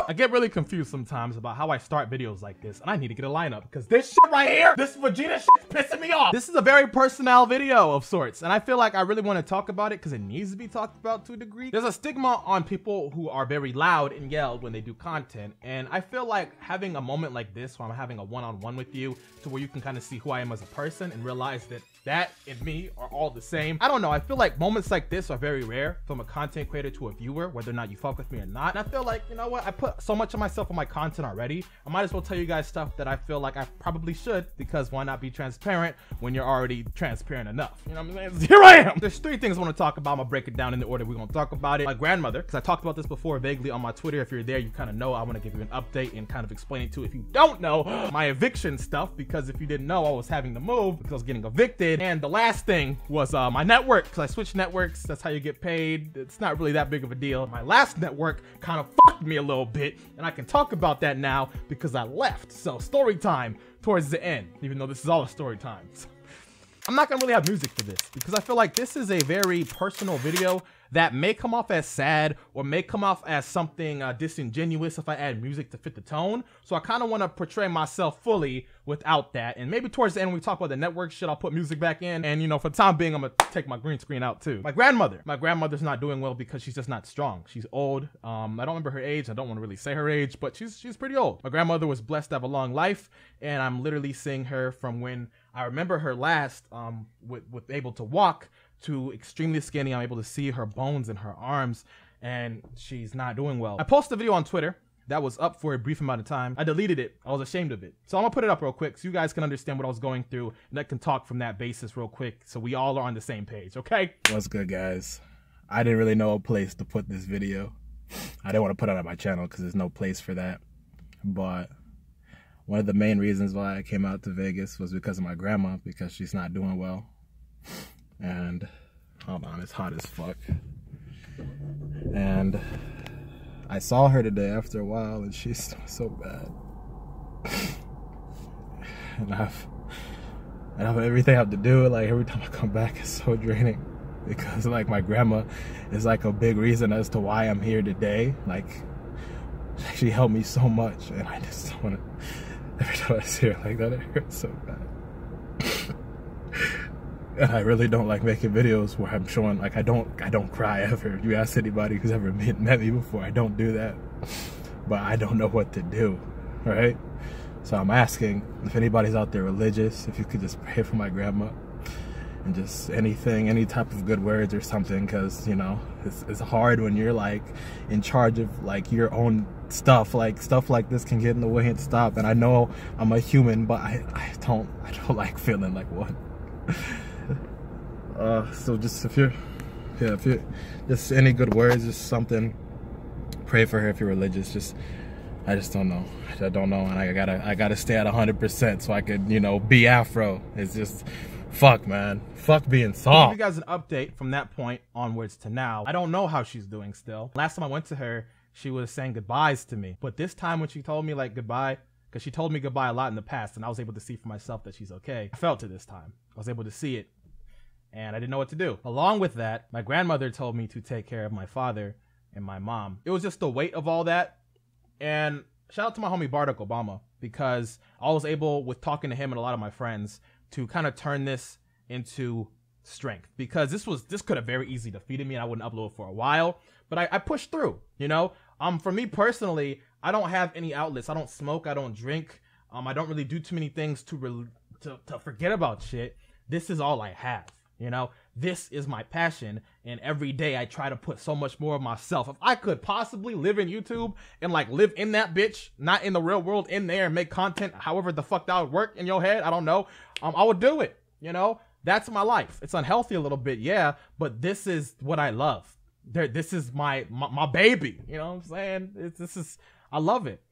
I get really confused sometimes about how I start videos like this, and I need to get a lineup because this shit right here, this Vegeta shit is pissing me off. This is a very personal video of sorts, and I feel like I really want to talk about it because it needs to be talked about to a degree. There's a stigma on people who are very loud and yelled when they do content, and I feel like having a moment like this where I'm having a one-on-one with you to where you can kind of see who I am as a person and realize that that and me are all the same. I don't know, I feel like moments like this are very rare from a content creator to a viewer, whether or not you fuck with me or not. And I feel like, you know what, I put so much of myself on my content already, I might as well tell you guys stuff that I feel like I probably should, because why not be transparent when you're already transparent enough? You know what I'm saying? Here I am! There's three things I want to talk about. I'm gonna break it down in the order we're gonna talk about it. My grandmother, because I talked about this before vaguely on my Twitter. If you're there, you kind of know. I want to give you an update and kind of explain it to, if you don't know, my eviction stuff, because if you didn't know, I was having to move because I was getting evicted. And the last thing was my network, because I switched networks. That's how you get paid. It's not really that big of a deal. My last network kind of fucked me a little bit, and I can talk about that now because I left. So story time towards the end, even though this is all a story time. So I'm not gonna really have music for this because I feel like this is a very personal video that may come off as sad or may come off as something disingenuous if I add music to fit the tone. So I kind of want to portray myself fully without that. And maybe towards the end when we talk about the network shit, I'll put music back in. And you know, for the time being, I'm gonna take my green screen out too. My grandmother's not doing well because she's just not strong. She's old. I don't remember her age. I don't want to really say her age, but she's pretty old. My grandmother was blessed to have a long life, and I'm literally seeing her from when I remember her last with able to walk to extremely skinny. I'm able to see her bones in her arms, and she's not doing well. I posted a video on Twitter that was up for a brief amount of time. I deleted it. I was ashamed of it. So I'm gonna put it up real quick so you guys can understand what I was going through, and I can talk from that basis real quick so we all are on the same page, okay? What's good, guys? I didn't really know a place to put this video. I didn't want to put it on my channel because there's no place for that. But one of the main reasons why I came out to Vegas was because of my grandma, because she's not doing well. And hold on, it's hot as fuck. And I saw her today after a while, and she's so bad. And I've everything I have to do. Like every time I come back, it's so draining because like my grandma is like a big reason as to why I'm here today. Like she helped me so much, and I just don't want to. Every time I see her like that, it hurts so bad. And I really don't like making videos where I'm showing, like, I don't cry ever. If you ask anybody who's ever met me before, I don't do that. But I don't know what to do, right? So I'm asking if anybody's out there religious, if you could just pray for my grandma and just anything, any type of good words or something, because, you know, it's hard when you're, like, in charge of, like, your own stuff. Like, stuff like this can get in the way and stop. And I know I'm a human, but I don't like feeling like one. So just if you just any good words, just something, pray for her if you're religious. I just don't know. I don't know, and I gotta stay at 100% so I could, you know, be Afro. It's just fuck, man. Fuck being soft. I'll give you guys an update from that point onwards to now. I don't know how she's doing still. Last time I went to her, she was saying goodbyes to me, but this time when she told me like goodbye, because she told me goodbye a lot in the past, and I was able to see for myself that she's okay. I felt it this time. I was able to see it, and I didn't know what to do. Along with that, my grandmother told me to take care of my father and my mom. It was just the weight of all that. And shout out to my homie Barack Obama, because I was able, with talking to him and a lot of my friends, to kind of turn this into strength, because this could have very easily defeated me and I wouldn't upload for a while, but I pushed through, you know? For me personally, I don't have any outlets. I don't smoke, I don't drink. I don't really do too many things to forget about shit. This is all I have. You know, this is my passion, and every day I try to put so much more of myself. If I could possibly live in YouTube and like live in that bitch, not in the real world, in there, and make content however the fuck that would work in your head, I don't know, I would do it. You know, that's my life. It's unhealthy a little bit, yeah, but this is what I love. This is my baby. You know what I'm saying? I love it,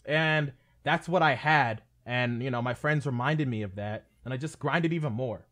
and that's what I had. And you know, my friends reminded me of that, and I just grinded even more.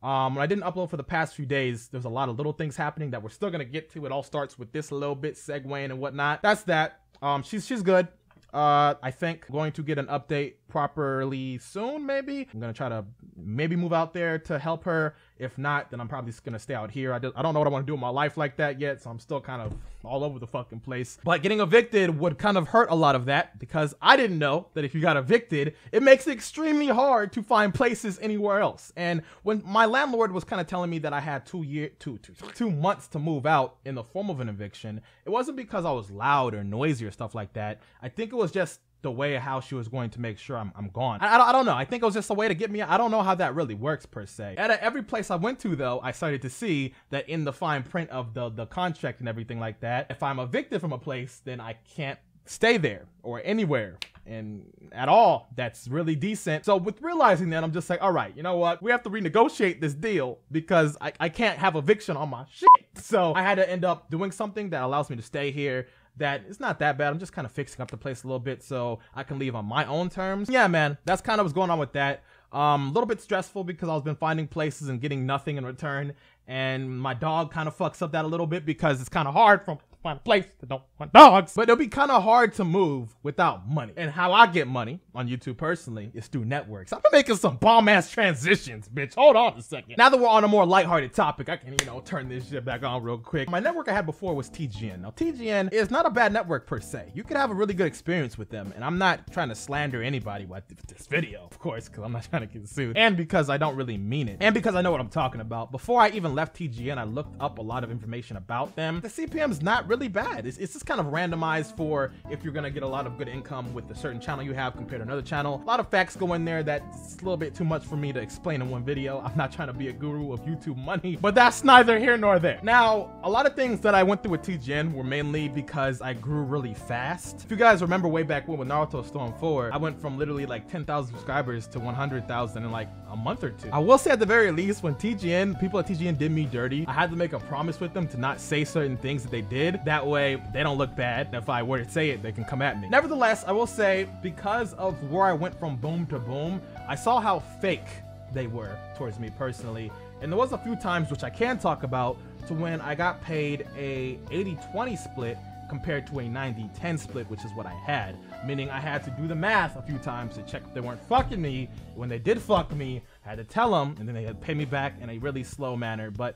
When I didn't upload for the past few days, there's a lot of little things happening that we're still gonna get to. It all starts with this a little bit, segueing and whatnot. That's that. She's good. I think I'm going to get an update properly soon, maybe. I'm gonna try to maybe move out there to help her. If not, then I'm probably just gonna stay out here. I don't know what I want to do in my life like that yet, so I'm still kind of all over the fucking place. But getting evicted would kind of hurt a lot of that, because I didn't know that if you got evicted, it makes it extremely hard to find places anywhere else. And when my landlord was kind of telling me that I had 2 months to move out in the form of an eviction, it wasn't because I was loud or noisy or stuff like that. I think it was just the way how she was going to make sure I'm gone. I don't know. I think it was just a way to get me. I don't know how that really works per se. At every place I went to, though, I started to see that in the fine print of the contract and everything like that, if I'm evicted from a place, then I can't stay there or anywhere and at all that's really decent. So with realizing that, I'm just like, all right, you know what? We have to renegotiate this deal because I can't have eviction on my shit. So I had to end up doing something that allows me to stay here. That it's not that bad. I'm just kind of fixing up the place a little bit so I can leave on my own terms. Yeah, man, that's kind of what's going on with that. A little bit stressful because I've been finding places and getting nothing in return. And my dog kind of fucks up that a little bit because it's kind of hard to find a place that don't want dogs. But it'll be kind of hard to move without money. And how I get money on YouTube personally is through networks. I've been making some bomb-ass transitions, bitch. Hold on a second. Now that we're on a more lighthearted topic, I can, you know, turn this shit back on real quick. My network I had before was TGN. Now, TGN is not a bad network per se. You could have a really good experience with them. And I'm not trying to slander anybody with this video, of course, because I'm not trying to get sued. And because I don't really mean it. And because I know what I'm talking about. Before I even left TGN, I looked up a lot of information about them. The CPM is not really bad. It's just kind of randomized for if you're gonna get a lot of good income with a certain channel you have compared to another channel. A lot of facts go in there that's a little bit too much for me to explain in one video. I'm not trying to be a guru of YouTube money, but that's neither here nor there. Now, a lot of things that I went through with TGN were mainly because I grew really fast. If you guys remember way back when with Naruto Storm 4, I went from literally like 10,000 subscribers to 100,000 in like a month or two. I will say at the very least, when people at TGN did me dirty, I had to make a promise with them to not say certain things that they did. That way they don't look bad. If I were to say it, they can come at me. Nevertheless, I will say, because of where I went from boom to boom, I saw how fake they were towards me personally. And there was a few times, which I can talk about, to when I got paid a 80-20 split compared to a 90-10 split, which is what I had. Meaning I had to do the math a few times to check if they weren't fucking me. When they did fuck me, I had to tell them, and then they had to pay me back in a really slow manner. But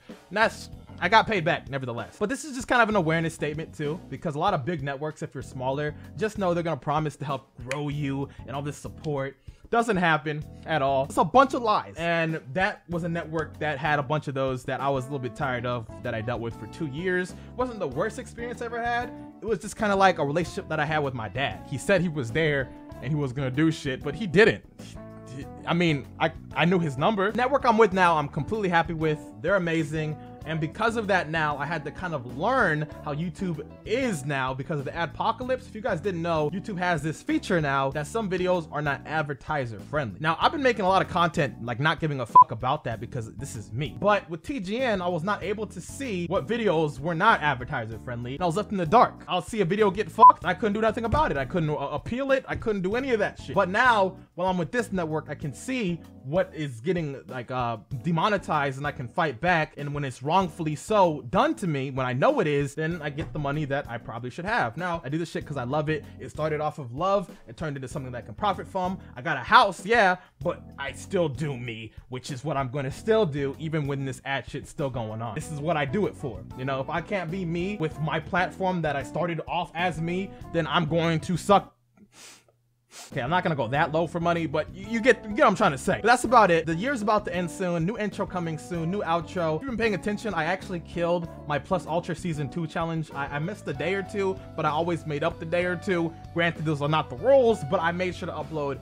I got paid back nevertheless. But this is just kind of an awareness statement too, because a lot of big networks, if you're smaller, just know they're gonna promise to help grow you and all this support. Doesn't happen at all. It's a bunch of lies. And that was a network that had a bunch of those that I was a little bit tired of, that I dealt with for 2 years. Wasn't the worst experience I ever had. It was just kind of like a relationship that I had with my dad. He said he was there and he was gonna do shit, but he didn't. I mean, I knew his number. Network I'm with now, I'm completely happy with. They're amazing. And because of that now, I had to kind of learn how YouTube is now because of the adpocalypse. If you guys didn't know, YouTube has this feature now that some videos are not advertiser friendly. Now, I've been making a lot of content, like not giving a fuck about that because this is me. But with TGN, I was not able to see what videos were not advertiser friendly. And I was left in the dark. I'll see a video get fucked. I couldn't do nothing about it. I couldn't appeal it. I couldn't do any of that shit. But now, while I'm with this network, I can see what is getting like demonetized, and I can fight back. And when it's wrongfully so done to me, when I know it is, then I get the money that I probably should have. Now, I do this shit because I love it. It started off of love. It turned into something that I can profit from. I got a house, yeah, but I still do me, which is what I'm going to still do even when this ad shit's still going on. This is what I do it for. You know, if I can't be me with my platform that I started off as me, then I'm going to suck. Okay, I'm not gonna go that low for money, but you get what I'm trying to say. But that's about it. The year's about to end soon. New intro coming soon. New outro. If you've been paying attention, I actually killed my Plus Ultra Season 2 challenge. I missed a day or two, but I always made up the day or two. Granted, those are not the rules, but I made sure to upload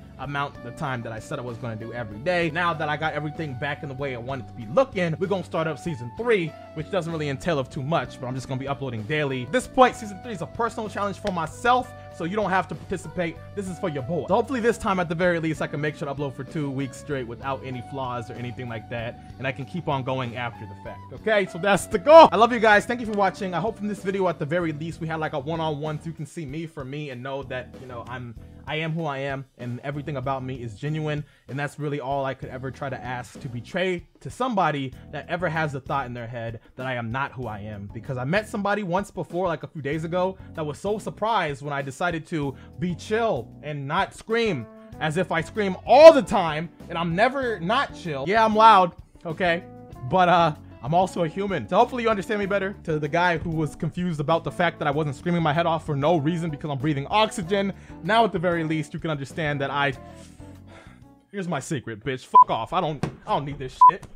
the time that I said I was gonna do every day. Now that I got everything back in the way I wanted to be looking, we're gonna start up Season 3, which doesn't really entail of too much, but I'm just gonna be uploading daily. At this point, Season 3 is a personal challenge for myself, so you don't have to participate. This is for your boy. So hopefully this time at the very least I can make sure to upload for 2 weeks straight without any flaws or anything like that, and I can keep on going after the fact. Okay, so that's the goal. I love you guys. Thank you for watching. I hope from this video at the very least we had like a one-on-one so you can see me for me and know that, you know, I am who I am and everything about me is genuine, and that's really all I could ever try to ask, to betray to somebody that ever has the thought in their head that I am not who I am. Because I met somebody once before, like a few days ago, that was so surprised when I decided to be chill and not scream as if I scream all the time and I'm never not chill. Yeah, I'm loud, okay? But I'm also a human. So hopefully you understand me better. To the guy who was confused about the fact that I wasn't screaming my head off for no reason because I'm breathing oxygen. Now at the very least, you can understand that here's my secret, bitch. Fuck off. I don't need this shit.